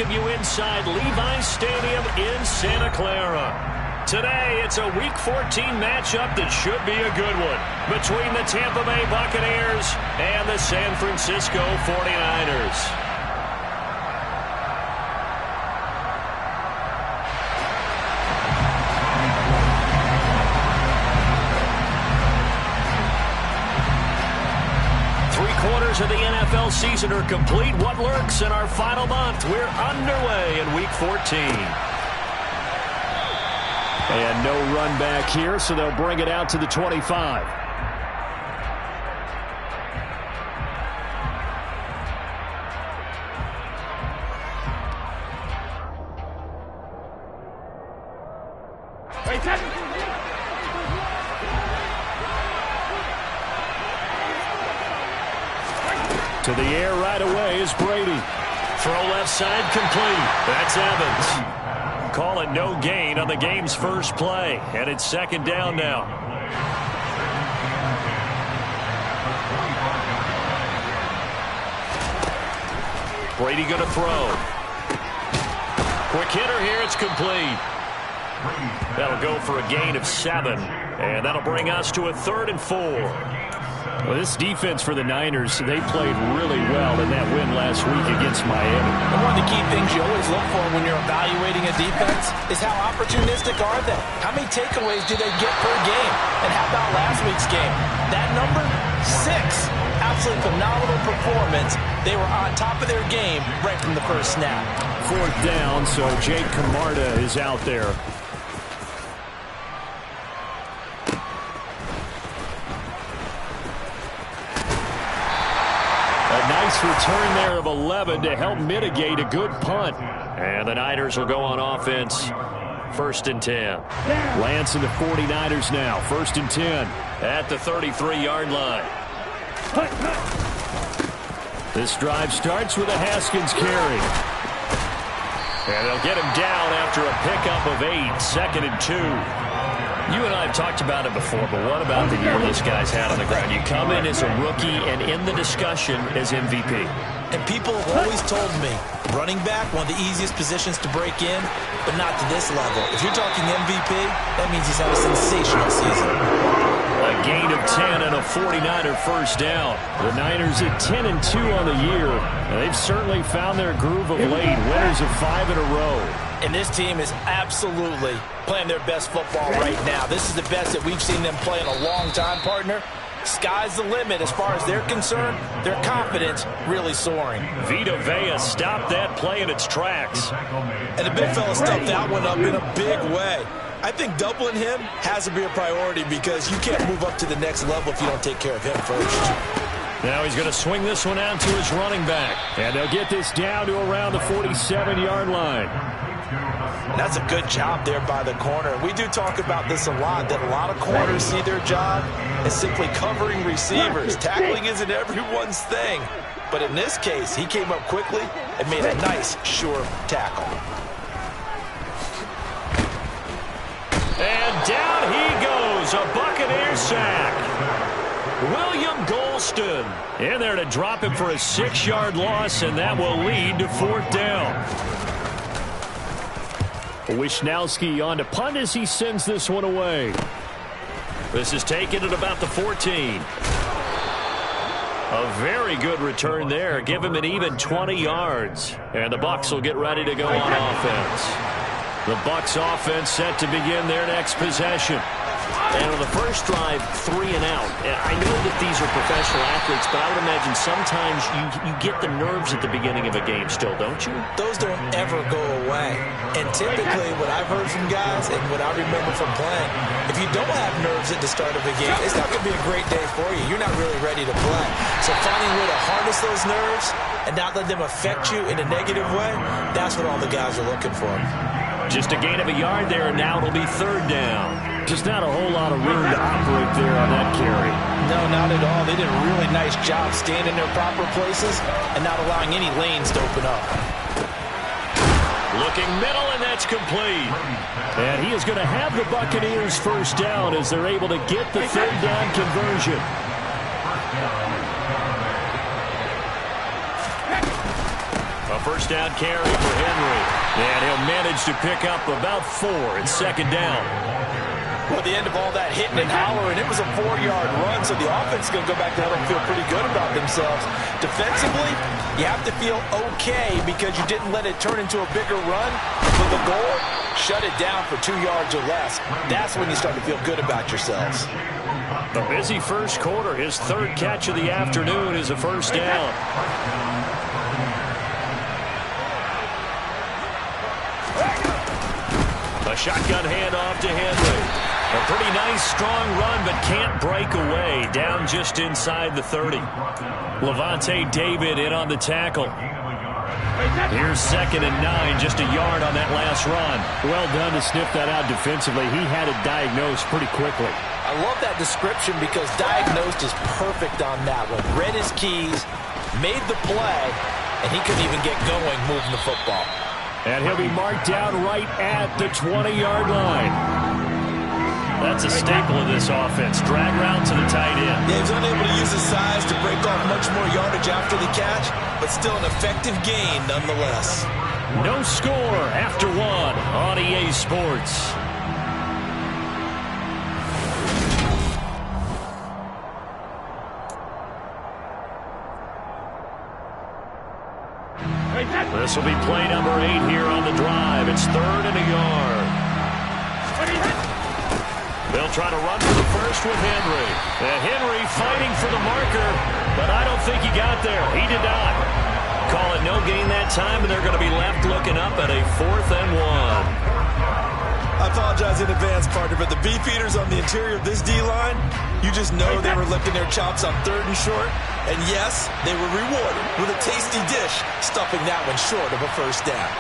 welcome you inside Levi's Stadium in Santa Clara. Today, it's a Week 14 matchup that should be a good one between the Tampa Bay Buccaneers and the San Francisco 49ers. Three-quarters of the NFL season are complete. What lurks in our final month? We're underway in Week 14. And no run back here, so they'll bring it out to the 25. To the air right away is Brady. Throw left side complete. That's Evans. Call it no gain on the game's first play, and it's second down now. Brady going to throw. Quick hitter here, it's complete. That'll go for a gain of 7, and that'll bring us to a 3rd and 4. Well, this defense for the Niners, they played really well in that win last week against Miami. And one of the key things you always look for when you're evaluating a defense is how opportunistic are they? How many takeaways do they get per game? And how about last week's game? That number, 6. Absolutely phenomenal performance. They were on top of their game right from the first snap. 4th down, so Jake Camarda is out there. Nice return there of 11 to help mitigate a good punt. And the Niners will go on offense. 1st and 10. Lance and the 49ers now. 1st and 10. At the 33-yard line. This drive starts with a Haskins carry. And they'll get him down after a pickup of 8. 2nd and 2. You and I have talked about it before, but what about the year this guy's had on the ground? You come in as a rookie and in the discussion as MVP. And people have always told me, running back, one of the easiest positions to break in, but not to this level. If you're talking MVP, that means he's had a sensational season. A gain of 10 and a 49er first down. The Niners at 10 and 2 on the year. They've certainly found their groove of late. Winners of 5 in a row. And this team is absolutely playing their best football right now. This is the best that we've seen them play in a long time, partner. Sky's the limit as far as they're concerned. Their confidence really soaring. Vita Vea stopped that play in its tracks. And the big fella stepped that one up in a big way. I think doubling him has to be a priority because you can't move up to the next level if you don't take care of him first. Now he's going to swing this one out to his running back. And they'll get this down to around the 47-yard line. That's a good job there by the corner. We do talk about this a lot, that a lot of corners see their job as simply covering receivers. Tackling isn't everyone's thing. But in this case, he came up quickly and made a nice, sure tackle. And down he goes, a Buccaneer sack. William Golston in there to drop him for a 6-yard loss, and that will lead to 4th down. Wishnowski on to punt as he sends this one away. This is taken at about the 14. A very good return there. Give him an even 20 yards. And the Bucs will get ready to go on offense. The Bucs offense set to begin their next possession. And on the first drive, 3 and out. I know that these are professional athletes, but I would imagine sometimes you get the nerves at the beginning of a game still, don't you? Those don't ever go away. And typically, what I've heard from guys and what I remember from playing, if you don't have nerves at the start of a game, it's not going to be a great day for you. You're not really ready to play. So finding a way to harness those nerves and not let them affect you in a negative way, that's what all the guys are looking for. Just a gain of a yard there, and now it'll be 3rd down. Just not a whole lot of room to operate there on that carry. No, not at all. They did a really nice job staying in their proper places and not allowing any lanes to open up. Looking middle, and that's complete. And he is going to have the Buccaneers first down as they're able to get the 3rd down conversion. A first down carry for Henry. And he'll manage to pick up about 4 in second down. Well, at the end of all that hitting and hollering, it was a 4-yard run, so the offense is going to go back to huddle and feel pretty good about themselves. Defensively, you have to feel okay because you didn't let it turn into a bigger run. For the goal, shut it down for 2 yards or less. That's when you start to feel good about yourselves. A busy first quarter. His third catch of the afternoon is a first down. A shotgun handoff to Henry. A pretty nice, strong run, but can't break away. Down just inside the 30. Levante David in on the tackle. Here's 2nd and 9, just a yard on that last run. Well done to sniff that out defensively. He had it diagnosed pretty quickly. I love that description because diagnosed is perfect on that one. Read his keys, made the play, and he couldn't even get going moving the football. And he'll be marked down right at the 20-yard line. That's a staple of this offense. Drag route to the tight end. Yeah, he was unable to use his size to break off much more yardage after the catch, but still an effective gain nonetheless. No score after 1 on EA Sports. This will be play number 8 here on the drive. It's 3rd and a yard. They'll try to run for the first with Henry. And Henry fighting for the marker, but I don't think he got there. He did not. Call it no gain that time, and they're going to be left looking up at a 4th and 1. I apologize in advance, partner, but the beefeaters on the interior of this D-line, you just know they were licking their chops on 3rd and short. And yes, they were rewarded with a tasty dish, stuffing that one short of a first down.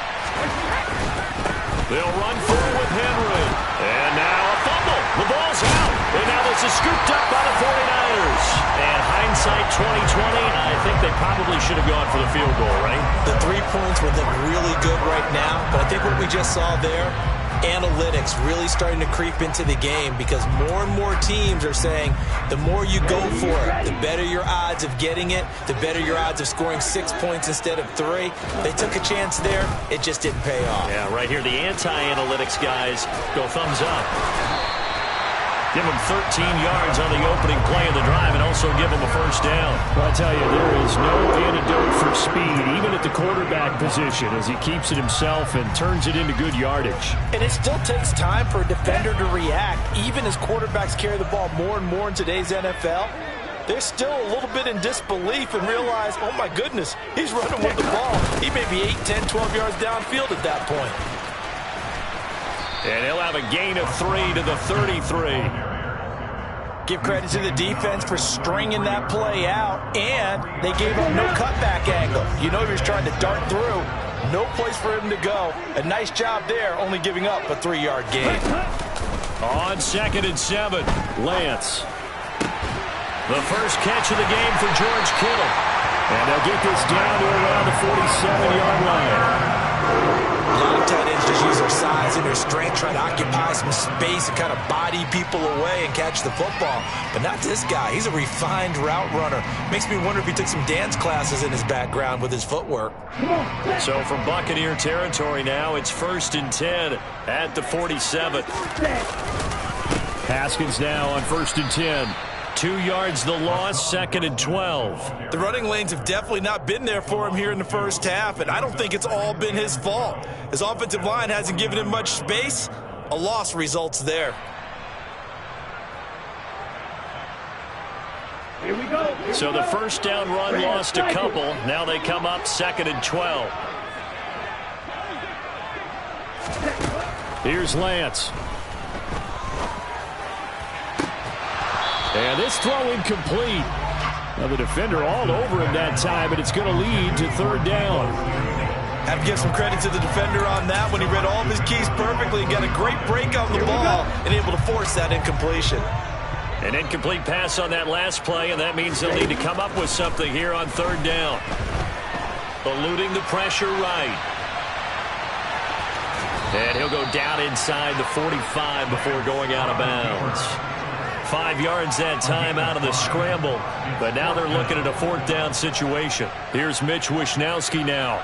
They'll run forward with Henry. And now a fumble. The ball's out. And now this is scooped up by the 49ers. And hindsight 2020, I think they probably should have gone for the field goal, right? The 3 points would look really good right now, but I think what we just saw there, analytics really starting to creep into the game because more and more teams are saying the more you go for it, the better your odds of getting it, the better your odds of scoring 6 points instead of 3. They took a chance there. It just didn't pay off. Yeah, right here, the anti-analytics guys go thumbs up. Give them 13 yards on the opening play of the drive and also give them a first down. Well, I tell you, there is no antidote for speed, even at the quarterback position, as he keeps it himself and turns it into good yardage. And it still takes time for a defender to react. Even as quarterbacks carry the ball more and more in today's NFL, they're still a little bit in disbelief and realize, oh my goodness, he's running with the ball. He may be 8, 10, 12 yards downfield at that point. And he'll have a gain of 3 to the 33. Give credit to the defense for stringing that play out, and they gave up no cutback angle. You know he was trying to dart through. No place for him to go. A nice job there, only giving up a 3-yard gain. On 2nd and 7, Lance. The first catch of the game for George Kittle. And they'll get this down to around the 47-yard line. A lot of tight ends just use their size and their strength, try to occupy some space and kind of body people away and catch the football. But not this guy. He's a refined route runner. Makes me wonder if he took some dance classes in his background with his footwork. So from Buccaneer territory now, it's 1st and 10 at the 47. Haskins now on 1st and 10. 2 yards the loss, 2nd and 12. The running lanes have definitely not been there for him here in the first half, and I don't think it's all been his fault. His offensive line hasn't given him much space. A loss results there. Here we go. So the first down run lost a couple. Now they come up 2nd and 12. Here's Lance. And this throw incomplete. Now the defender all over him that time, but it's going to lead to 3rd down. Have to give some credit to the defender on that when he read all of his keys perfectly and got a great break on the ball and able to force that incompletion. An incomplete pass on that last play, and that means they'll need to come up with something here on 3rd down. Eluding the pressure right. And he'll go down inside the 45 before going out of bounds. 5 yards that time out of the scramble. But now they're looking at a 4th down situation. Here's Mitch Wishnowski now.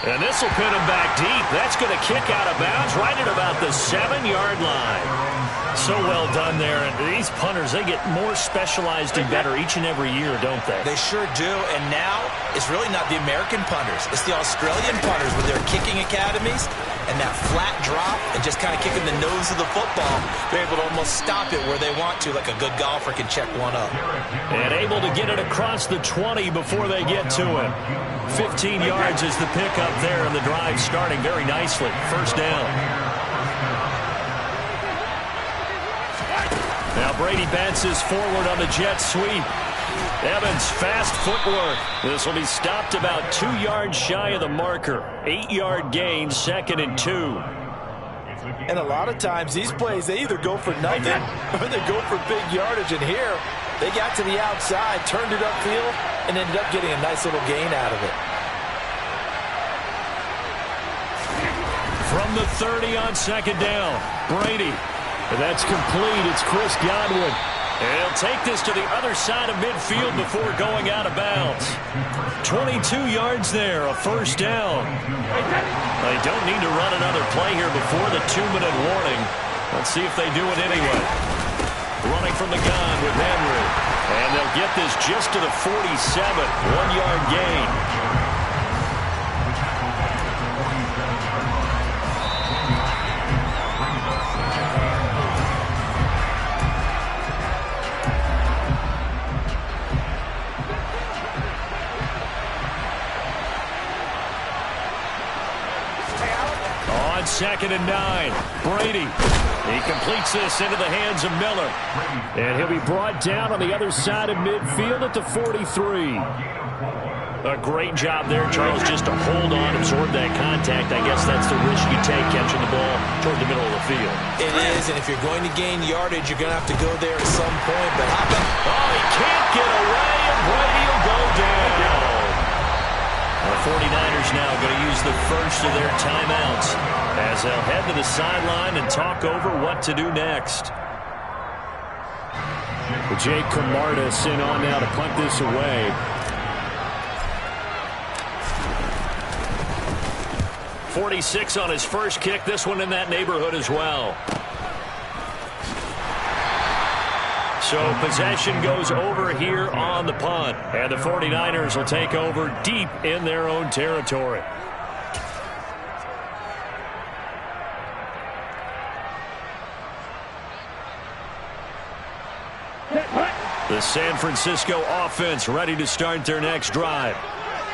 And this will pin him back deep. That's going to kick out of bounds right at about the 7-yard line. So well done there. And these punters, they get more specialized and better each and every year, don't they? They sure do. And now it's really not the American punters. It's the Australian punters with their kicking academies and that flat drop and just kind of kicking the nose of the football. They're able to almost stop it where they want to, like a good golfer can check one up. And able to get it across the 20 before they get to it. 15 yards is the pickup there, and the drive starting very nicely. 1st down. Now Brady bounces forward on the jet sweep. Evans, fast footwork. This will be stopped about 2 yards shy of the marker. 8-yard gain, 2nd and 2. And a lot of times these plays, they either go for nothing or they go for big yardage. And here, they got to the outside, turned it upfield, and ended up getting a nice little gain out of it. From the 30 on 2nd down, Brady. And that's complete. It's Chris Godwin. And he'll take this to the other side of midfield before going out of bounds. 22 yards there, a 1st down. They don't need to run another play here before the 2-minute warning. Let's see if they do it anyway. Running from the gun with Henry. And they'll get this just to the 47. 1-yard gain. On 2nd and 9, Brady. He completes this into the hands of Miller. And he'll be brought down on the other side of midfield at the 43. A great job there, Charles, just to hold on, absorb that contact. I guess that's the risk you take catching the ball toward the middle of the field. It is, and if you're going to gain yardage, you're going to have to go there at some point. But how about... Oh, he can't get away, and Brady will go down. The 49ers now going to use the first of their timeouts as they'll head to the sideline and talk over what to do next. Jake Camarda sent on now to punt this away. .46 on his first kick. This one in that neighborhood as well. So possession goes over here on the punt. And the 49ers will take over deep in their own territory. The San Francisco offense ready to start their next drive.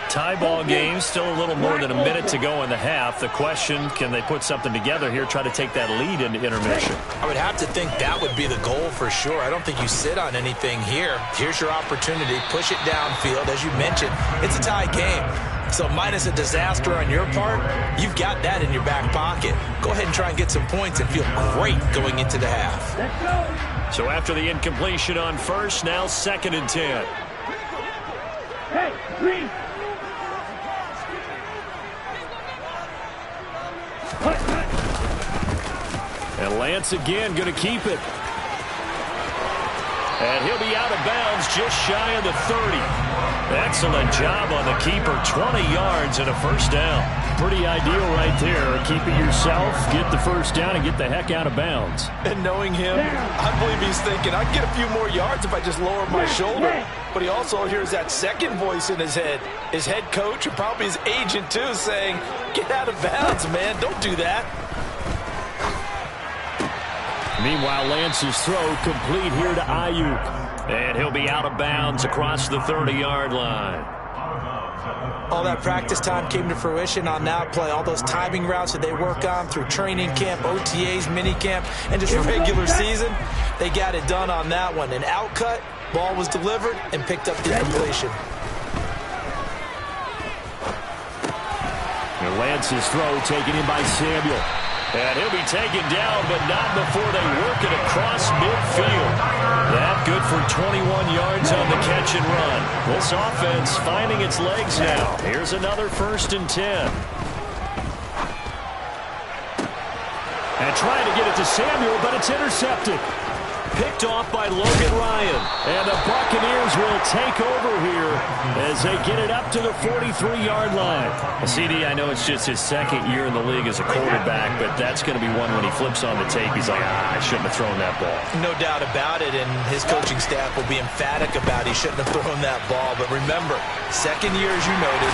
Tie ball game, still a little more than a minute to go in the half. The question, can they put something together here, try to take that lead into intermission? I would have to think that would be the goal for sure. I don't think you sit on anything here. Here's your opportunity. Push it downfield. As you mentioned, it's a tie game. So minus a disaster on your part, you've got that in your back pocket. Go ahead and try and get some points and feel great going into the half. So after the incompletion on first, now 2nd and 10. Hey, green. And Lance again going to keep it. And he'll be out of bounds just shy of the 30. Excellent job on the keeper. 20 yards and a 1st down. Pretty ideal right there. Keep it yourself, get the 1st down, and get the heck out of bounds. And knowing him, I believe he's thinking, I can get a few more yards if I just lower my shoulder. But he also hears that second voice in his head. His head coach and probably his agent, too, saying, get out of bounds, man. Don't do that. Meanwhile, Lance's throw complete here to Ayuk. And he'll be out of bounds across the 30-yard line. All that practice time came to fruition on that play. All those timing routes that they work on through training camp, OTAs, minicamp, and just regular season, they got it done on that one. An outcut, ball was delivered, and picked up the completion. And Lance's throw taken in by Samuel. And he'll be taken down, but not before they work it across midfield. That good for 21 yards on the catch and run. This offense finding its legs now. Here's another 1st and 10. trying to get it to Samuel, but it's intercepted. Picked off by Logan Ryan. And the Buccaneers will take over here as they get it up to the 43-yard line. CD, I know it's just his second year in the league as a quarterback, but that's going to be one when he flips on the tape. He's like, I shouldn't have thrown that ball. No doubt about it, and his coaching staff will be emphatic about he shouldn't have thrown that ball. But remember, second year, as you noted,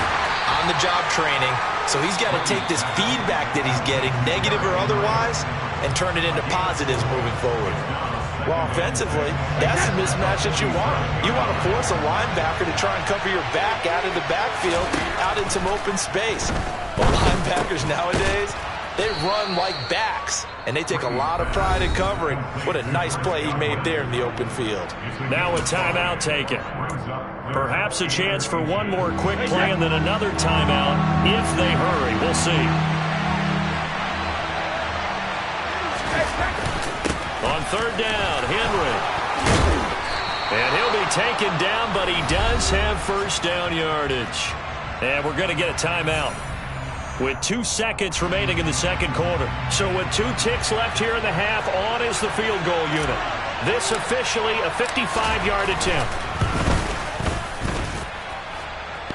on-the-job training. So he's got to take this feedback that he's getting, negative or otherwise, and turn it into positives moving forward. Well, offensively, that's the mismatch that you want. You want to force a linebacker to try and cover your back out of the backfield, out in some open space. Well, linebackers nowadays, they run like backs, and they take a lot of pride in covering. What a nice play he made there in the open field. Now a timeout taken. Perhaps a chance for one more quick play and then another timeout if they hurry. We'll see. On third down, Henry. And he'll be taken down, but he does have first down yardage. And we're going to get a timeout with 2 seconds remaining in the second quarter. So with 2 ticks left here in the half, on is the field goal unit. This officially a 55-yard attempt.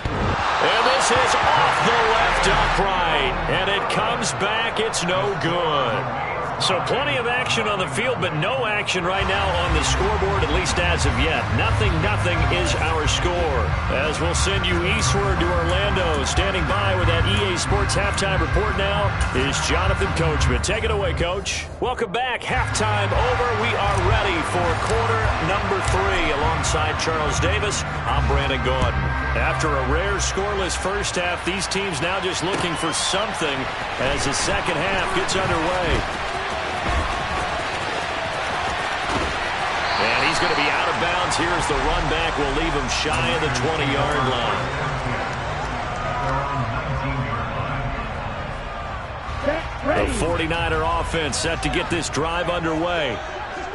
And this is off the left upright. And it comes back. It's no good. So plenty of action on the field, but no action right now on the scoreboard, at least as of yet. 0-0 is our score. As we'll send you eastward to Orlando. Standing by with that EA Sports halftime report now is Jonathan Coachman. Take it away, Coach. Welcome back. Halftime over. We are ready for quarter number 3. Alongside Charles Davis, I'm Brandon Gaudin. After a rare scoreless first half, these teams now just looking for something as the second half gets underway. And he's going to be out of bounds. Here's the run back. We'll leave him shy of the 20-yard line. The 49er offense set to get this drive underway.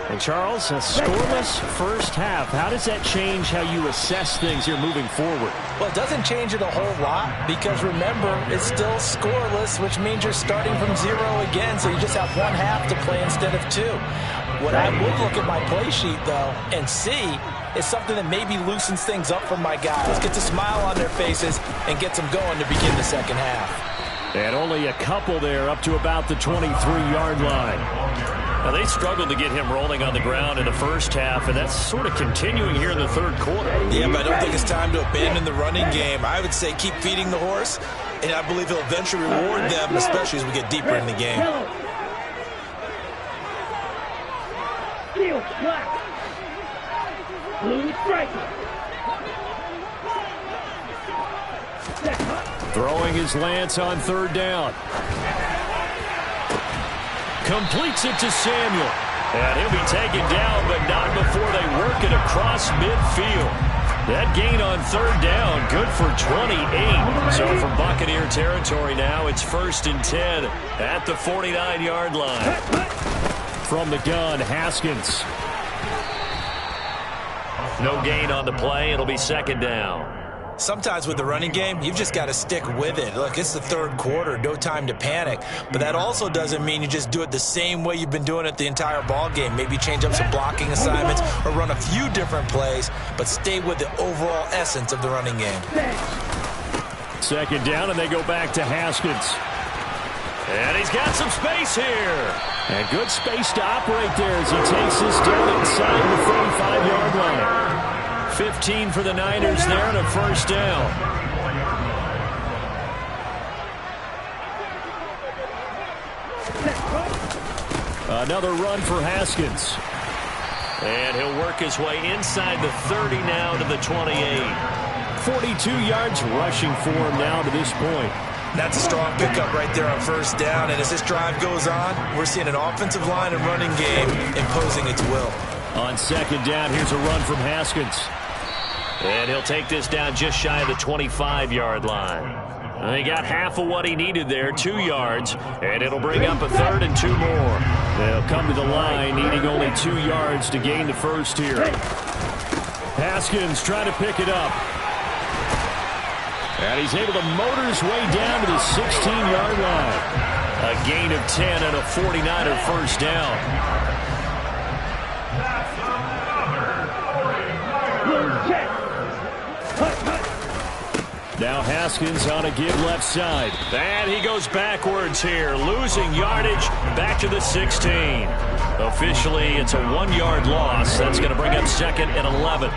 And Charles, a scoreless first half. How does that change how you assess things here moving forward? Well, it doesn't change it a whole lot because, remember, it's still scoreless, which means you're starting from 0 again, so you just have 1 half to play instead of 2. What I would look at my play sheet, though, and see is something that maybe loosens things up for my guys. Gets a smile on their faces and gets them going to begin the second half. And only a couple there up to about the 23-yard line. Now, they struggled to get him rolling on the ground in the first half, and that's sort of continuing here in the third quarter. Yeah, but I don't think it's time to abandon the running game. I would say keep feeding the horse, and I believe he'll eventually reward them, especially as we get deeper in the game. Field flat. Blue striker. Throwing his lance on third down. Completes it to Samuel. And he'll be taken down, but not before they work it across midfield. That gain on third down, good for 28. So from Buccaneer territory now, it's 1st and 10 at the 49-yard line. From the gun, Haskins. No gain on the play. It'll be 2nd down. Sometimes with the running game, you've just got to stick with it. Look, it's the third quarter, no time to panic. But that also doesn't mean you just do it the same way you've been doing it the entire ball game. Maybe change up some blocking assignments or run a few different plays, but stay with the overall essence of the running game. 2nd down, and they go back to Haskins. And he's got some space here. And good space to operate there as he takes this down inside the 45-yard line. 15 for the Niners there and a 1st down. Another run for Haskins. And he'll work his way inside the 30 now to the 28. 42 yards rushing for him now to this point. That's a strong pickup right there on 1st down. And as this drive goes on, we're seeing an offensive line and running game imposing its will. On 2nd down, here's a run from Haskins. And he'll take this down just shy of the 25-yard line. He got half of what he needed there, 2 yards, and it'll bring up a 3rd and 2 more. They'll come to the line, needing only 2 yards to gain the first here. Haskins trying to pick it up. And he's able to motor his way down to the 16-yard line. A gain of 10 and a 49er first down. Now Haskins on a give left side. And he goes backwards here, losing yardage back to the 16. Officially, it's a 1-yard loss. That's going to bring up second and 11.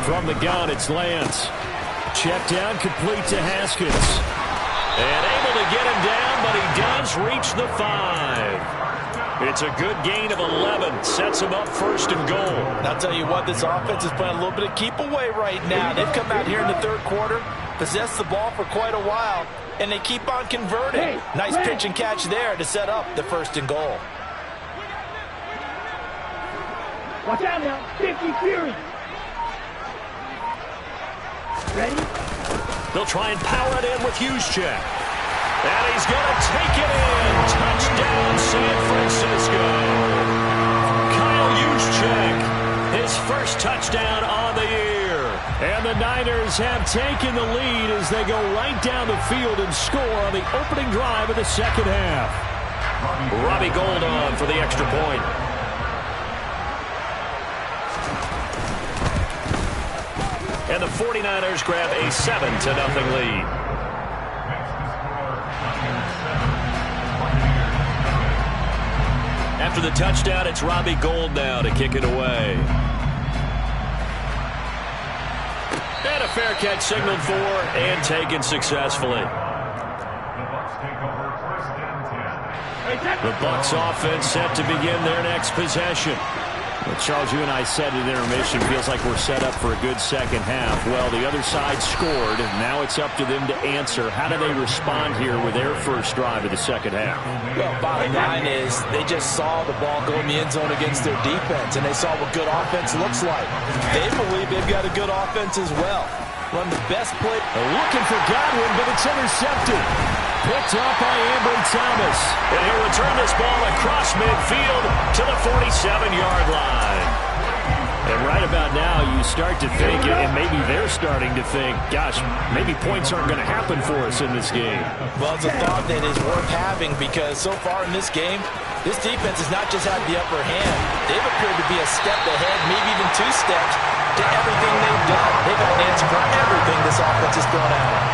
From the gun, it's Lance. Check down, complete to Haskins. And able to get him down, but he does reach the 5. It's a good gain of 11. Sets him up first and goal. And I'll tell you what, this offense is playing a little bit of keep away right now. They've come out here in the third quarter, possessed the ball for quite a while, and they keep on converting. Nice pitch and catch there to set up the first and goal. Watch out now. 50 Fury. Ready? They'll try and power it in with Juszczyk. And he's going to take it in. Touchdown, San Francisco. Kyle Juszczyk, his first touchdown on the year. And the Niners have taken the lead as they go right down the field and score on the opening drive of the second half. Robbie Gould on for the extra point. And the 49ers grab a 7-0 lead. After the touchdown, it's Robbie Gould now to kick it away. And a fair catch signaled for and taken successfully. The Bucs offense set to begin their next possession. Well, Charles, you and I said at intermission, feels like we're set up for a good second half. Well, the other side scored, and now it's up to them to answer. How do they respond here with their first drive of the second half? Well, bottom line is they just saw the ball go in the end zone against their defense, and they saw what good offense looks like. They believe they've got a good offense as well. Run the best play. Looking for Godwin, but it's intercepted. Picked off by Ambry Thomas. And he'll return this ball across midfield to the 47-yard line. And right about now, you start to think, and maybe they're starting to think, gosh, maybe points aren't going to happen for us in this game. Well, it's a thought that is worth having because so far in this game, this defense has not just had the upper hand. They've appeared to be a step ahead, maybe even 2 steps to everything they've done. They've had an answer for everything this offense has thrown at them.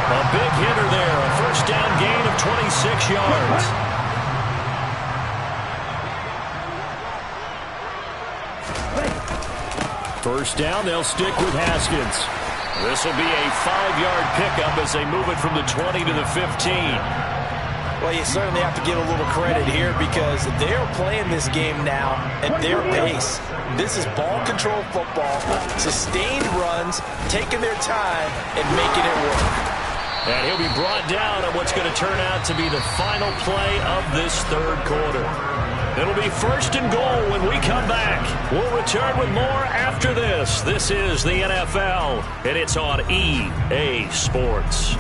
A big hitter there, a first down gain of 26 yards. First down, they'll stick with Haskins. This will be a 5-yard pickup as they move it from the 20 to the 15. Well, you certainly have to give a little credit here because they're playing this game now at their pace. This is ball control football, sustained runs, taking their time, and making it work. And he'll be brought down on what's going to turn out to be the final play of this third quarter. It'll be first and goal when we come back. We'll return with more after this. This is the NFL, and it's on EA Sports.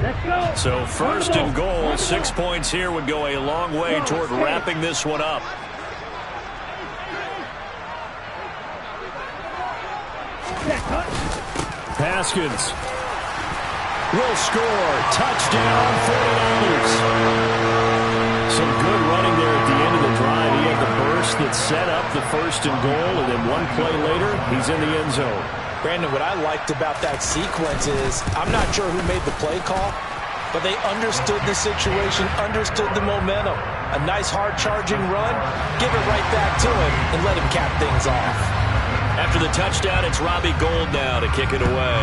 Let's go. So first and goal, 6 points here would go a long way toward wrapping this one up. Haskins will score. Touchdown, 49ers. Some good running there at the end of the drive. He had the burst that set up the first and goal, and then one play later, he's in the end zone. Brandon, what I liked about that sequence is I'm not sure who made the play call, but they understood the situation, understood the momentum. A nice hard-charging run, give it right back to him, and let him cap things off. After the touchdown, it's Robbie Gould now to kick it away.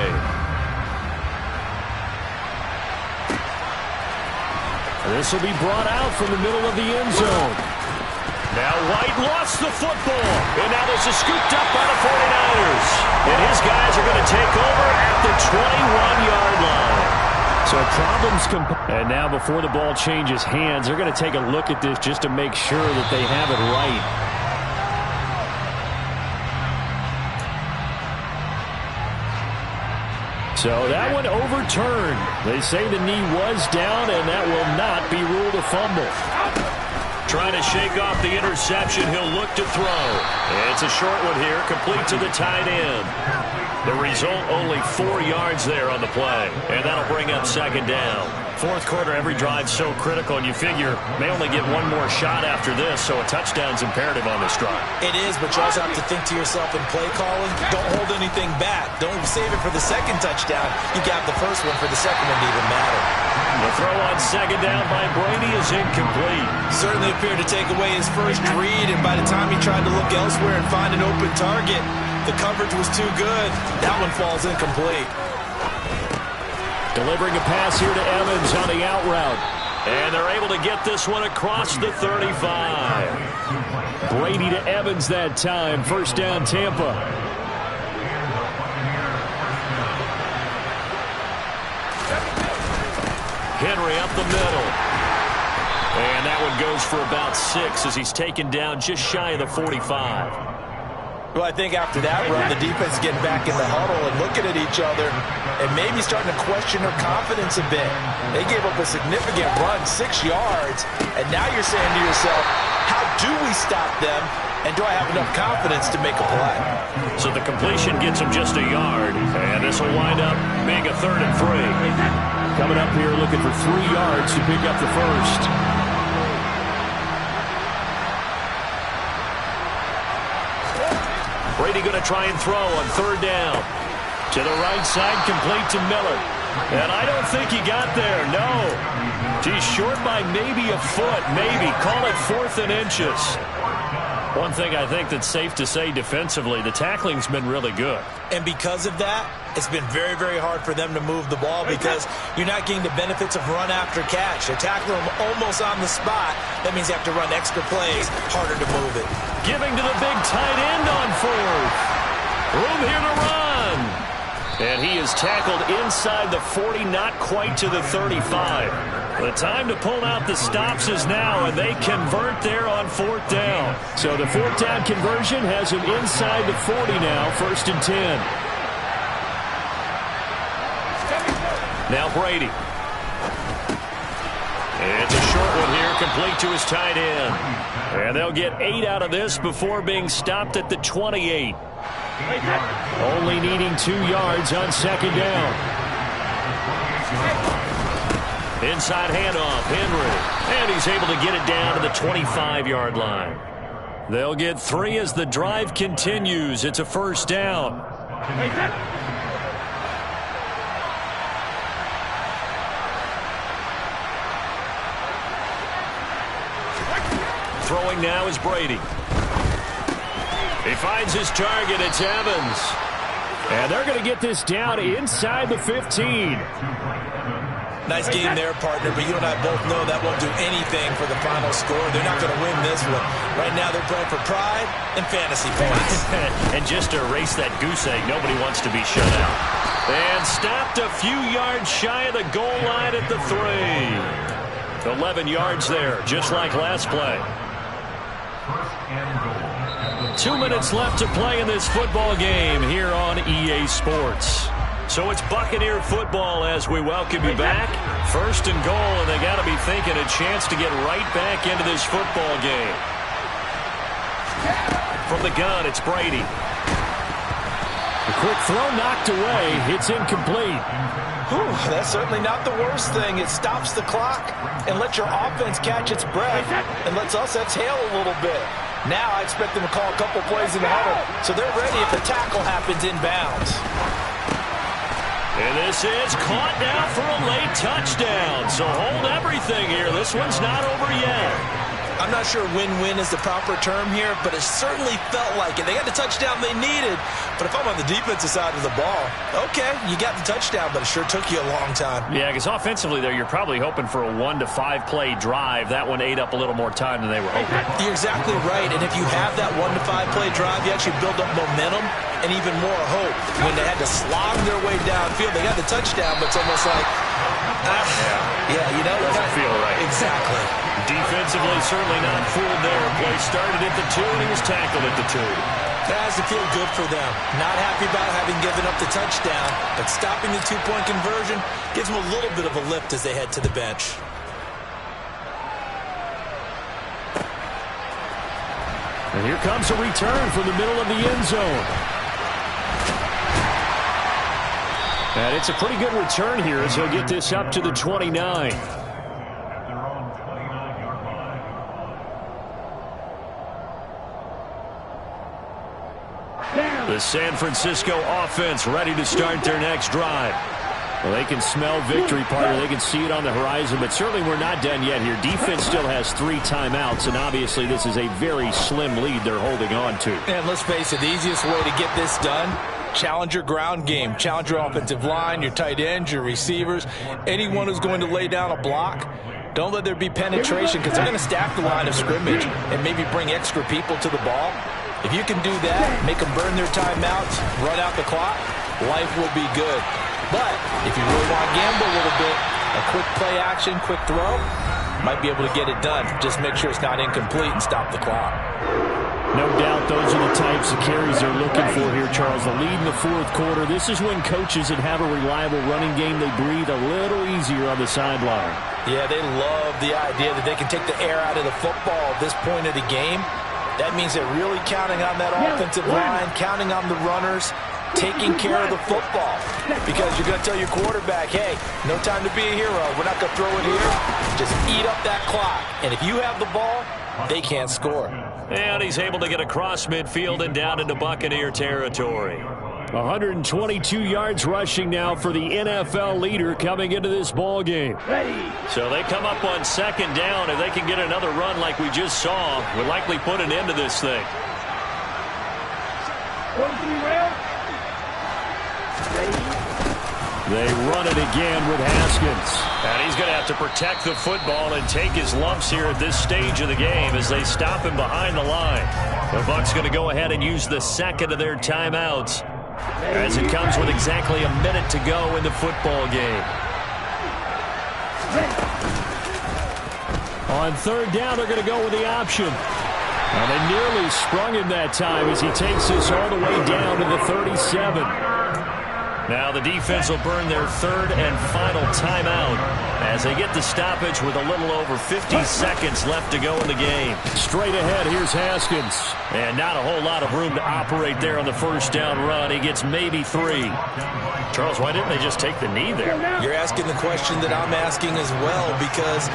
This will be brought out from the middle of the end zone. Now White lost the football, and now this is scooped up by the 49ers. And his guys are going to take over at the 21-yard line. So problems and now before the ball changes hands, they're going to take a look at this just to make sure that they have it right. So that one overturned. They say the knee was down, and that will not be ruled a fumble. Trying to shake off the interception. He'll look to throw. It's a short one here, complete to the tight end. The result, only 4 yards there on the play. And that'll bring up second down. Fourth quarter, every drive's so critical, and you figure may only get one more shot after this, so a touchdown's imperative on this drive. It is, but you also have to think to yourself in play calling, don't hold anything back. Don't save it for the second touchdown. You got the first one for the second one to even matter. The throw on second down by Brady is incomplete. Certainly appeared to take away his first read, and by the time he tried to look elsewhere and find an open target, the coverage was too good. That one falls incomplete. Delivering a pass here to Evans on the out route. And they're able to get this one across the 35. Brady to Evans that time. First down, Tampa. Henry up the middle. And that one goes for about 6 as he's taken down just shy of the 45. Well, I think after that run, the defense is getting back in the huddle and looking at each other and maybe starting to question their confidence a bit. They gave up a significant run, 6 yards, and now you're saying to yourself, how do we stop them, and do I have enough confidence to make a play? So the completion gets him just a yard, and this will wind up being a 3rd and 3. Coming up here looking for 3 yards to pick up the first. Brady going to try and throw on 3rd down. To the right side, complete to Miller. And I don't think he got there, no. He's short by maybe a foot, maybe. Call it 4th and inches. One thing I think that's safe to say defensively, the tackling's been really good. And because of that, it's been very, very hard for them to move the ball because you're not getting the benefits of run after catch. They're tackling them almost on the spot. That means you have to run extra plays, harder to move it. Giving to the big tight end on 4th. Room here to run. And he is tackled inside the 40, not quite to the 35. The time to pull out the stops is now, and they convert there on 4th down. So the 4th down conversion has him inside the 40 now, 1st and 10. Now Brady. It's a short one here, complete to his tight end. And they'll get 8 out of this before being stopped at the 28. Only needing 2 yards on 2nd down. Inside handoff, Henry. And he's able to get it down to the 25-yard line. They'll get 3 as the drive continues. It's a 1st down. Throwing now is Brady. He finds his target. It's Evans. And they're going to get this down inside the 15. Nice game there, partner, but you and I both know that won't do anything for the final score. They're not going to win this one. Right now they're playing for pride and fantasy points. And just to erase that goose egg, nobody wants to be shut out. And stopped a few yards shy of the goal line at the 3. 11 yards there, just like last play. 2 minutes left to play in this football game here on EA Sports. So it's Buccaneer football as we welcome you back. 1st and goal, and they got to be thinking a chance to get right back into this football game. From the gun, it's Brady. A quick throw knocked away. It's incomplete. Whew, that's certainly not the worst thing. It stops the clock and lets your offense catch its breath and lets us exhale a little bit. Now I expect them to call a couple plays in the huddle so they're ready if the tackle happens inbounds. And this is caught now for a late touchdown. So hold everything here. This one's not over yet. I'm not sure win-win is the proper term here, but it certainly felt like it. They got the touchdown they needed, but if I'm on the defensive side of the ball, okay, you got the touchdown, but it sure took you a long time. Yeah, because offensively there, you're probably hoping for a 1 to 5 play drive. That one ate up a little more time than they were hoping. You're exactly right, and if you have that 1 to 5 play drive, you actually build up momentum and even more hope. When they had to slog their way downfield, they got the touchdown, but it's almost like, yeah, you know. Doesn't feel right. Exactly. Defensively, certainly not fooled there. Play started at the 2, and he was tackled at the 2. That has to feel good for them. Not happy about having given up the touchdown, but stopping the 2-point conversion gives them a little bit of a lift as they head to the bench. And here comes a return from the middle of the end zone. And it's a pretty good return here as he'll get this up to the 29. The San Francisco offense ready to start their next drive. Well, they can smell victory, partner. They can see it on the horizon, but certainly we're not done yet here. Defense still has 3 timeouts, and obviously this is a very slim lead they're holding on to. And let's face it, the easiest way to get this done, challenge your ground game. Challenge your offensive line, your tight ends, your receivers, anyone who's going to lay down a block. Don't let there be penetration because they're going to stack the line of scrimmage and maybe bring extra people to the ball. If you can do that, make them burn their timeouts, run out the clock, life will be good. But if you really want to gamble a little bit, a quick play action, quick throw, might be able to get it done. Just make sure it's not incomplete and stop the clock. No doubt those are the types of carries they're looking for here, Charles. The lead in the fourth quarter. This is when coaches that have a reliable running game, they breathe a little easier on the sideline. Yeah, they love the idea that they can take the air out of the football at this point of the game. That means they're really counting on that offensive line, counting on the runners, taking care of the football. Because you're going to tell your quarterback, hey, no time to be a hero. We're not going to throw it here. Just eat up that clock. And if you have the ball, they can't score. And he's able to get across midfield and down into Buccaneer territory. 122 yards rushing now for the NFL leader coming into this ball game. So they come up on second down. If they can get another run like we just saw, would likely put an end to this thing. They run it again with Haskins. And he's going to have to protect the football and take his lumps here at this stage of the game as they stop him behind the line. The Bucs going to go ahead and use the second of their timeouts as it comes with exactly a minute to go in the football game. On third down, they're going to go with the option. And they nearly sprung him that time as he takes this all the way down to the 37. Now the defense will burn their third and final timeout as they get the stoppage with a little over 50 seconds left to go in the game. Straight ahead, here's Haskins. And not a whole lot of room to operate there on the first down run. He gets maybe 3. Charles, why didn't they just take the knee there? You're asking the question that I'm asking as well, because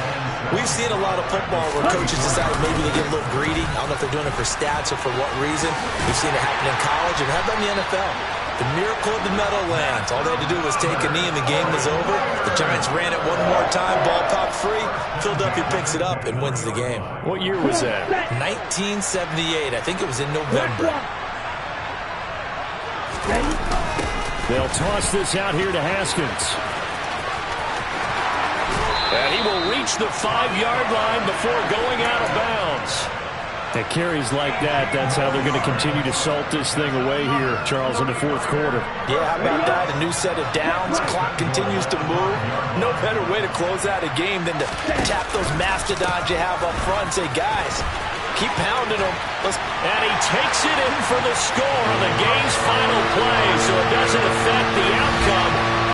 we've seen a lot of football where coaches decide maybe they get a little greedy. I don't know if they're doing it for stats or for what reason. We've seen it happen in college and how about in the NFL? The miracle of the Meadowlands. All they had to do was take a knee and the game was over. The Giants ran it one more time. Ball popped free. Philadelphia picks it up and wins the game. What year was that? 1978. I think it was in November. They'll toss this out here to Haskins. And he will reach the 5-yard line before going out of bounds. At carries like that, that's how they're going to continue to salt this thing away here, Charles, in the fourth quarter. Yeah, how about that? A new set of downs. Clock continues to move. No better way to close out a game than to tap those mastodons you have up front and say, guys, keep pounding them. And he takes it in for the score on the game's final play, so it doesn't affect the outcome